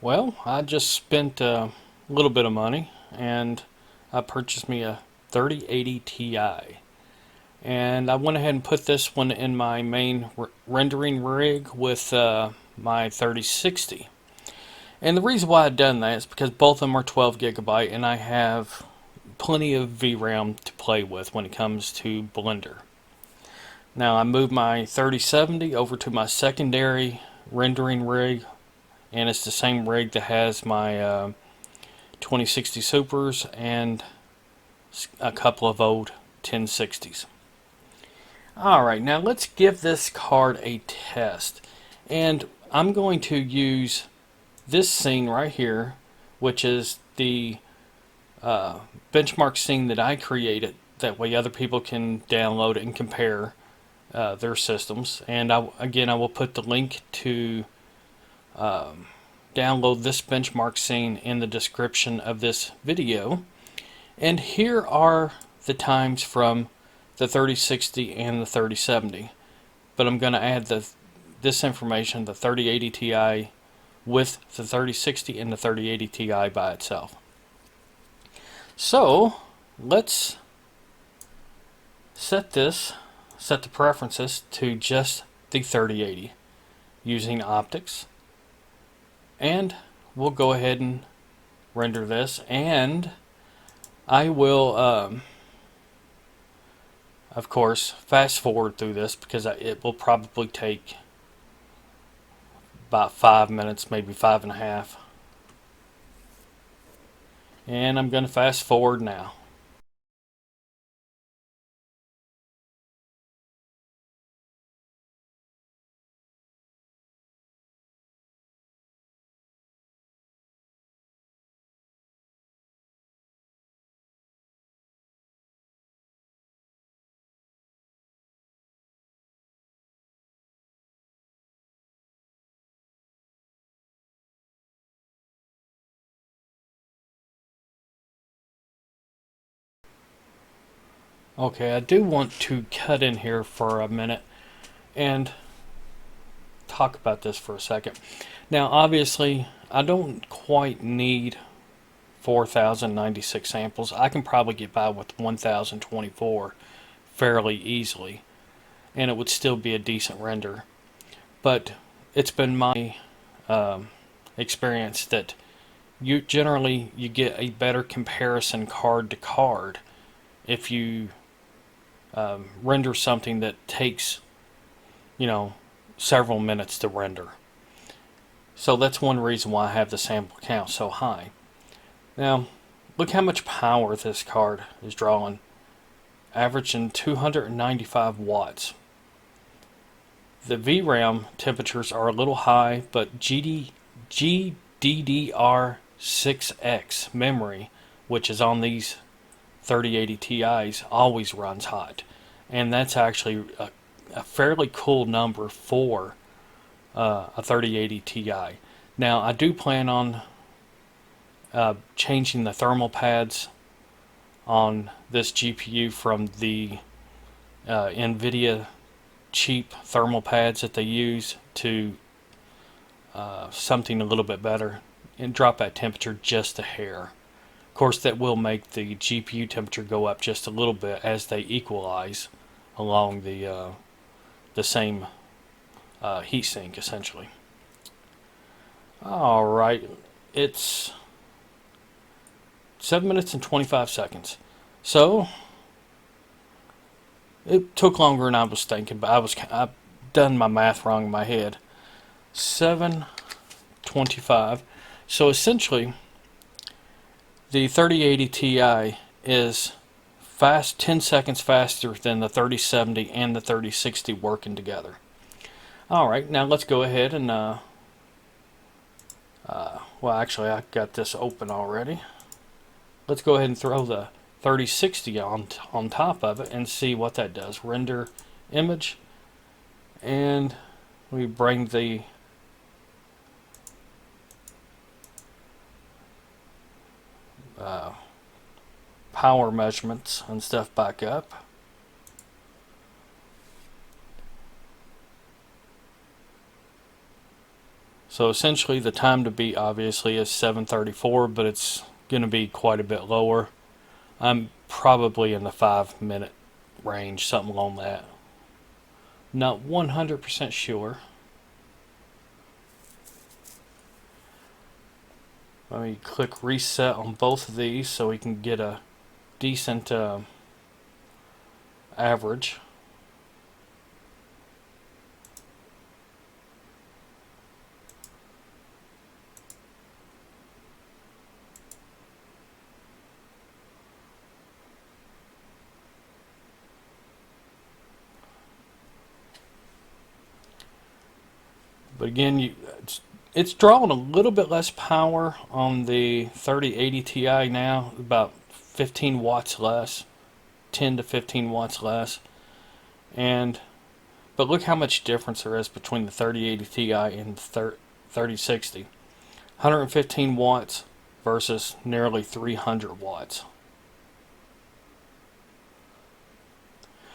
Well, I just spent a little bit of money and I purchased me a 3080 Ti. And I went ahead and put this one in my main rendering rig with my 3060. And the reason why I've done that is because both of them are 12 gigabyte and I have plenty of VRAM to play with when it comes to Blender. Now I moved my 3070 over to my secondary rendering rig, and it's the same rig that has my 2060 Supers and a couple of old 1060s. Alright, now let's give this card a test. And I'm going to use this scene right here, which is the benchmark scene that I created. That way other people can download it and compare their systems. And again, I will put the link to download this benchmark scene in the description of this video. And here are the times from the 3060 and the 3070. But I'm going to add this information, the 3080 Ti with the 3060 and the 3080 Ti by itself. So let's set the preferences to just the 3080 using Optix, and we'll go ahead and render this, and I will of course fast forward through this because it will probably take about 5 minutes, maybe 5.5. And I'm going to fast forward now. Okay, I do want to cut in here for a minute and talk about this for a second. Now, obviously, I don't quite need 4096 samples. I can probably get by with 1024 fairly easily, and it would still be a decent render. But it's been my experience that you get a better comparison card to card if you render something that takes, several minutes to render. So that's one reason why I have the sample count so high. Now, look how much power this card is drawing, averaging 295 watts. The VRAM temperatures are a little high, but GDDR6X memory, which is on these 3080 Ti's, always runs hot. And that's actually a fairly cool number for a 3080 Ti. Now, I do plan on changing the thermal pads on this GPU from the NVIDIA cheap thermal pads that they use to something a little bit better and drop that temperature just a hair. Of course, that will make the GPU temperature go up just a little bit as they equalize along the same heatsink, essentially. Alright, it's 7 minutes and 25 seconds. So, it took longer than I was thinking, but I've done my math wrong in my head. 7:25. So essentially, the 3080 Ti is 10 seconds faster than the 3070 and the 3060 working together. Alright, now let's go ahead and well, actually I got this open already. Let's go ahead and throw the 3060 on top of it and see what that does. Render image, and we bring the power measurements and stuff back up. So essentially the time to beat obviously is 7:34, but it's going to be quite a bit lower. I'm probably in the 5-minute range, something along that. Not 100% sure. Let me click reset on both of these so we can get a decent average. But again, it's drawing a little bit less power on the 3080 Ti now, about 15 watts less, 10 to 15 watts less. But look how much difference there is between the 3080 Ti and the 3060. 115 watts versus nearly 300 watts.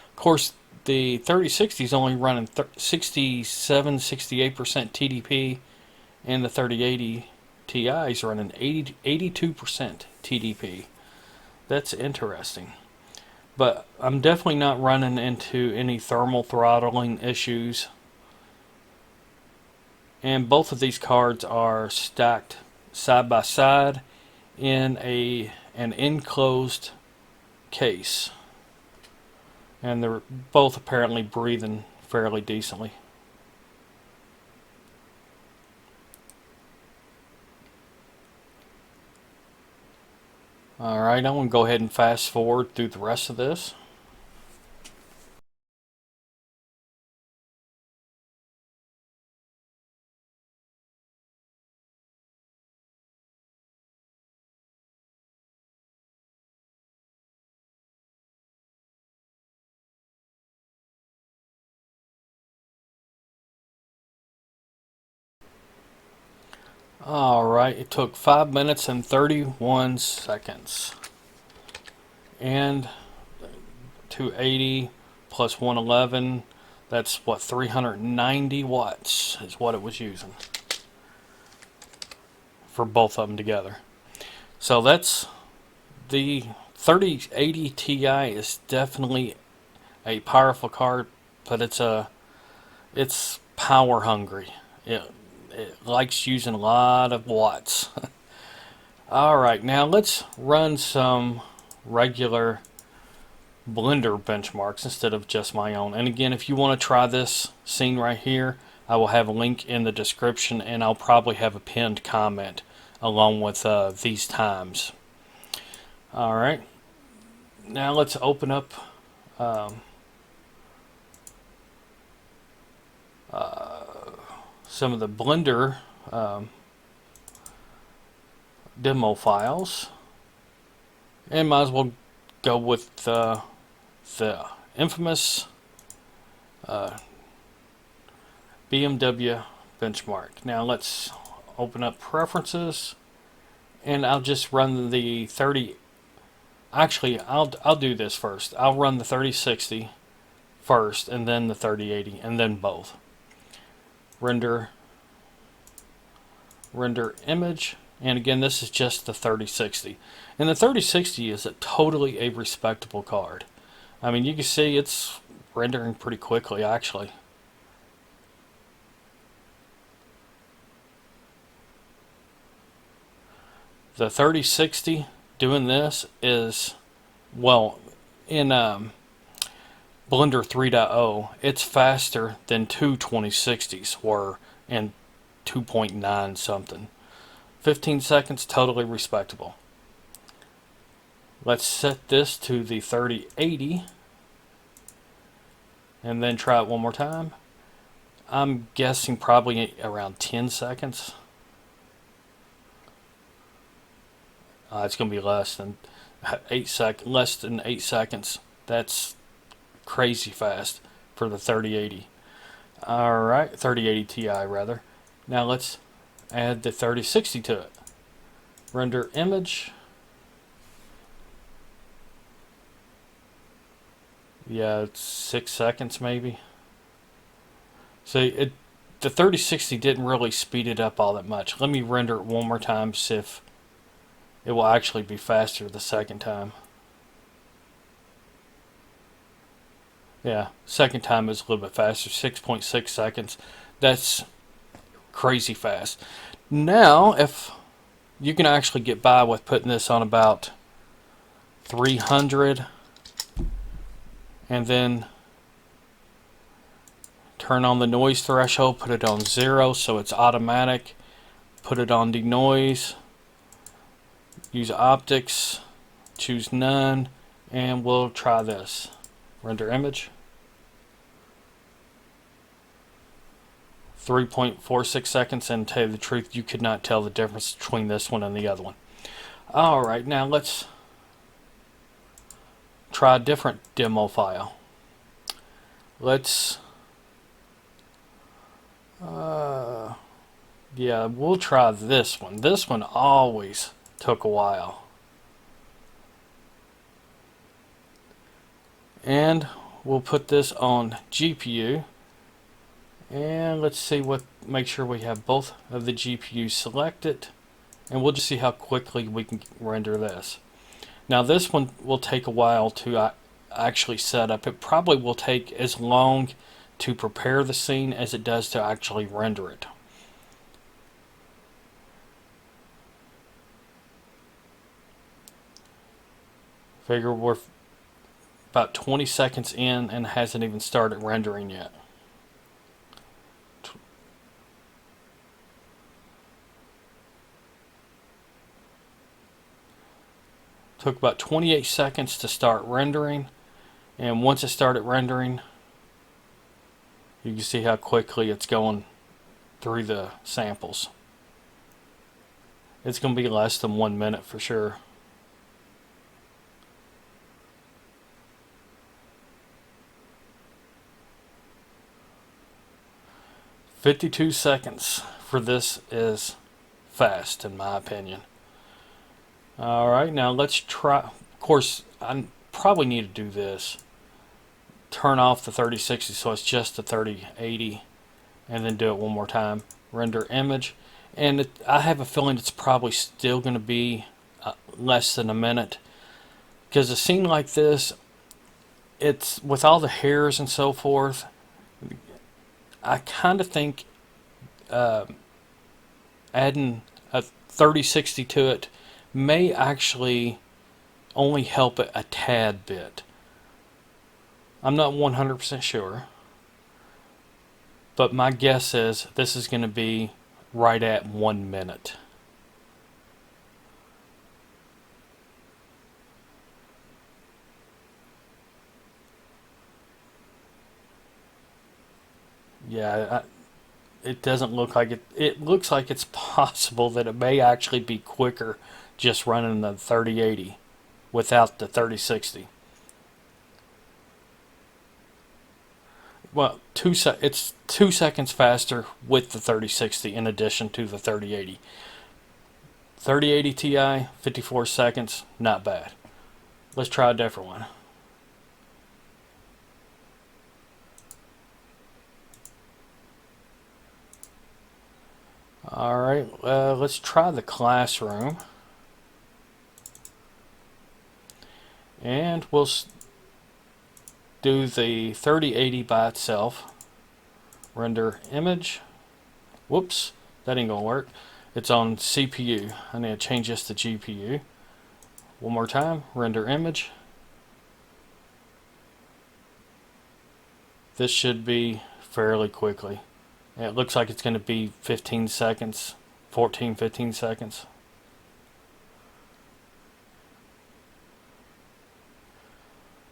Of course, the 3060 is only running 67, 68% TDP, and the 3080 Ti is running 82% TDP. That's interesting. But I'm definitely not running into any thermal throttling issues. And both of these cards are stacked side by side in an enclosed case. And they're both apparently breathing fairly decently. Alright, I'm going to go ahead and fast forward through the rest of this. Alright, it took 5 minutes and 31 seconds. And 280 plus 111, that's what, 390 watts is what it was using for both of them together. So that's the 3080 Ti is definitely a powerful card, but it's power hungry. It likes using a lot of watts. Alright, now let's run some regular Blender benchmarks instead of just my own. And again, if you want to try this scene right here, I will have a link in the description, and I'll probably have a pinned comment along with these times. Alright, now let's open up some of the Blender demo files, and might as well go with the infamous BMW benchmark. Now let's open up preferences, and I'll just run the 30. Actually, I'll do this first. I'll run the 3060 first, and then the 3080, and then both. Render image, and again, this is just the 3060. And the 3060 is totally a respectable card. I mean, you can see it's rendering pretty quickly, actually. The 3060 doing this is, well, in Blender 3.0, it's faster than two 2060s were in 2.9 something. 15 seconds, totally respectable. Let's set this to the 3080 and then try it one more time. I'm guessing probably around 10 seconds. It's going to be less than 8 seconds. That's crazy fast for the 3080. Alright, 3080 Ti rather. Now let's add the 3060 to it. Render image. Yeah, it's 6 seconds maybe. See, the 3060 didn't really speed it up all that much. Let me render it one more time, see if it will actually be faster the second time. Yeah, second time is a little bit faster, 6.6 seconds. That's crazy fast. Now, if you can actually get by with putting this on about 300 and then turn on the noise threshold, put it on 0 so it's automatic, put it on denoise, use optics, choose none, and we'll try this. Render image. 3.46 seconds, and to tell you the truth, you could not tell the difference between this one and the other one. Alright, now let's try a different demo file. Let's yeah, we'll try this one. This one always took a while. And we'll put this on GPU. And let's see make sure we have both of the GPUs selected. And we'll just see how quickly we can render this. Now this one will take a while to actually set up. It probably will take as long to prepare the scene as it does to actually render it. Figure we're about 20 seconds in and hasn't even started rendering yet. Took about 28 seconds to start rendering, and once it started rendering, you can see how quickly it's going through the samples. It's going to be less than 1 minute for sure. "52 seconds for this is fast in my opinion." Alright, now let's try. Of course, I probably need to do this. Turn off the 3060 so it's just the 3080, and then do it one more time. Render image, and I have a feeling it's probably still going to be less than a minute, because a scene like this, it's with all the hairs and so forth. I kind of think adding a 3060 to it may actually only help it a tad bit. I'm not 100% sure, but my guess is this is going to be right at 1 minute. Yeah, it doesn't look like it. It looks like it's possible that it may actually be quicker just running the 3080 without the 3060. Well, it's 2 seconds faster with the 3060 in addition to the 3080. 3080 Ti, 54 seconds, not bad. Let's try a different one. Alright, let's try the classroom. And we'll do the 3080 by itself. Render image. Whoops, that ain't gonna work. It's on CPU. I need to change this to GPU. One more time, render image. This should be fairly quickly. It looks like it's going to be 15 seconds, 15 seconds.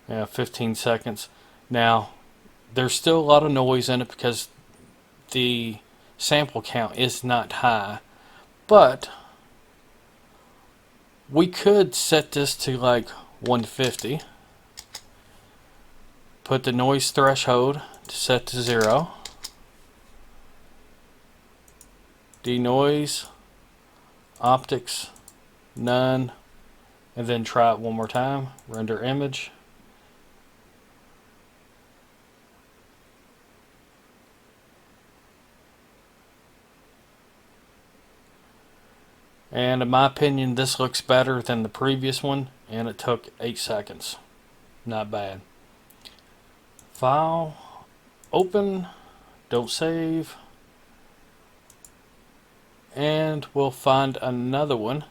Yeah, 15 seconds. Now, there's still a lot of noise in it because the sample count is not high, but we could set this to like 150. Put the noise threshold to set to 0. Denoise Optix, none, and then try it one more time. Render image. And in my opinion, this looks better than the previous one, and it took 8 seconds. Not bad. File, open, don't save, and we'll find another one.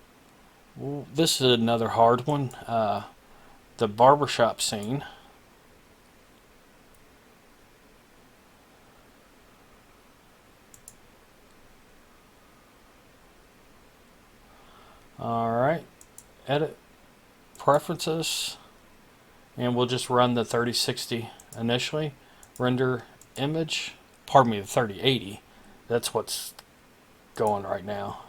This is another hard one, the barbershop scene. Alright, edit, preferences, and we'll just run the 3060 initially. Render image, pardon me, the 3080. That's what's going right now.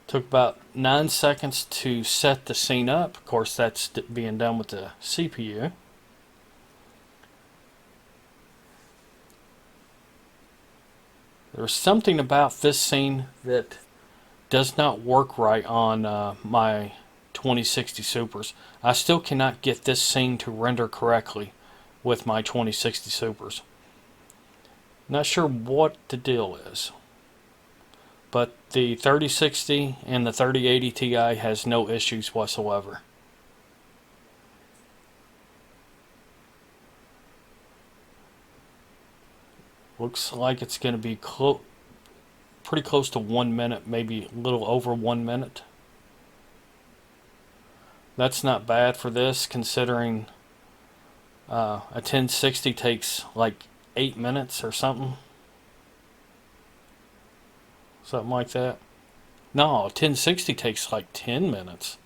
Took about 9 seconds to set the scene up. Of course, that's being done with the CPU. There's something about this scene that does not work right on my 2060 Supers. I still cannot get this scene to render correctly with my 2060 Supers. Not sure what the deal is. But the 3060 and the 3080 Ti has no issues whatsoever. Looks like it's going to be pretty close to 1 minute, maybe a little over 1 minute. That's not bad for this, considering a 1060 takes like 8 minutes or something. Something like that. No, 1060 takes like 10 minutes.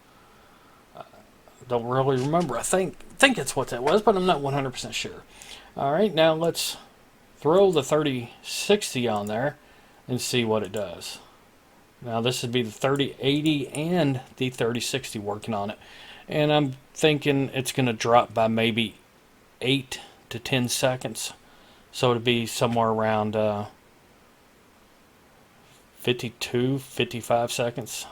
Don't really remember. I think that's what that was, but I'm not 100% sure. Alright, now let's throw the 3060 on there and see what it does. Now this would be the 3080 and the 3060 working on it. And I'm thinking it's going to drop by maybe 8 to 10 seconds. So it'll be somewhere around 52, 55 seconds.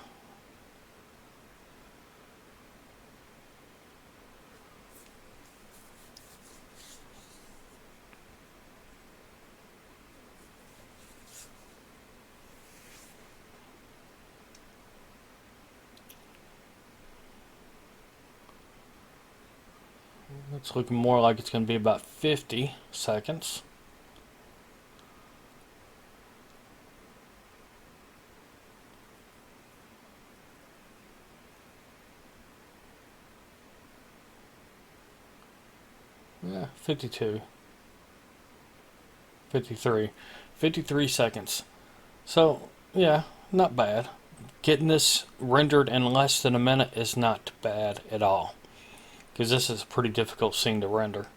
It's looking more like it's going to be about 50 seconds. Yeah, 52. 53 seconds. So, yeah, not bad. Getting this rendered in less than a minute is not bad at all, because this is a pretty difficult scene to render.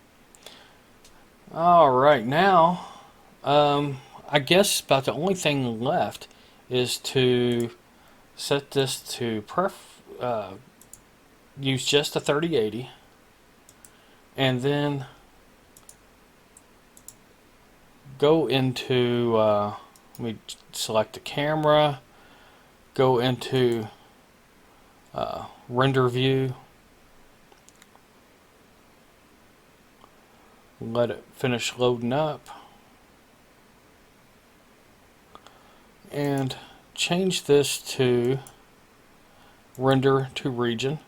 Alright, now, I guess about the only thing left is to set this to use just a 3080, and then go into, let me select the camera, go into render view, let it finish loading up, and change this to render to region,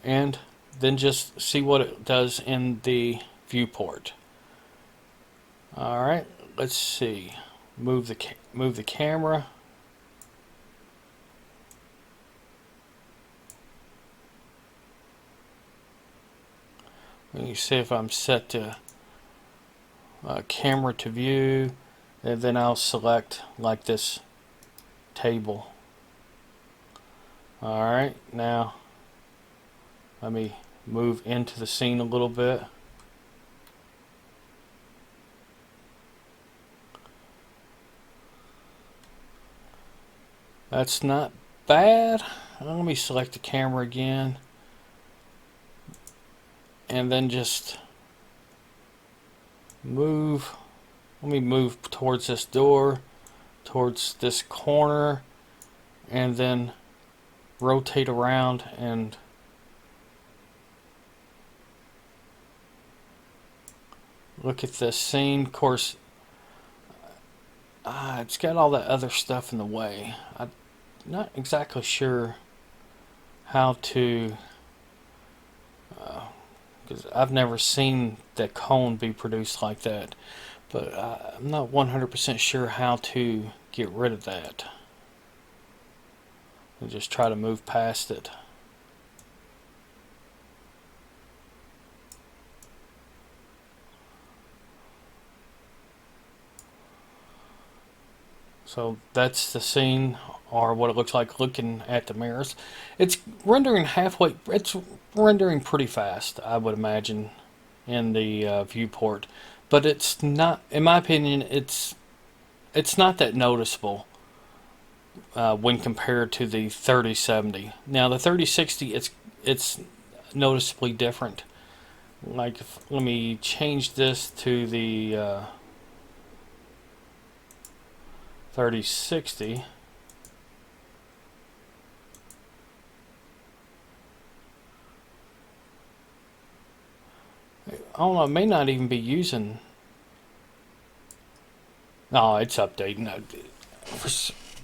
and then just see what it does in the viewport. Alright, let's see. Move the camera. Let me see if I'm set to camera to view, and then I'll select like this table. Alright, now let me move into the scene a little bit. That's not bad. Let me select the camera again, and then just move. Let me move towards this door, towards this corner, and then rotate around and look at this scene. Of course, it's got all that other stuff in the way. I'm not exactly sure how to, because I've never seen the cone be produced like that. But I'm not 100% sure how to get rid of that. And just try to move past it. So that's the scene, or what it looks like looking at the mirrors. It's rendering halfway. It's rendering pretty fast, I would imagine, in the viewport. But it's not, in my opinion, it's not that noticeable when compared to the 3070. Now the 3060, it's noticeably different. Like, let me change this to the 3060. I don't know, it may not even be using. No, it's updating.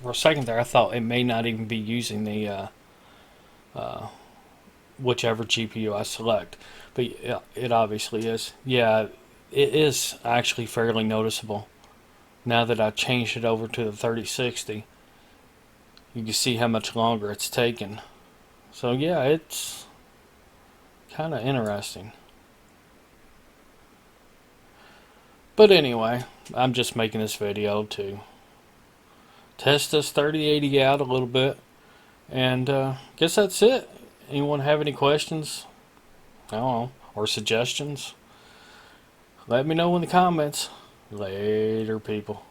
For a second there, I thought it may not even be using the whichever GPU I select. But yeah, it obviously is. Yeah, it is actually fairly noticeable. Now that I changed it over to the 3060, you can see how much longer it's taken. So yeah, it's kind of interesting. But anyway, I'm just making this video to test this 3080 out a little bit. And guess that's it. Anyone have any questions? I don't know. Or suggestions? Let me know in the comments. Later, people.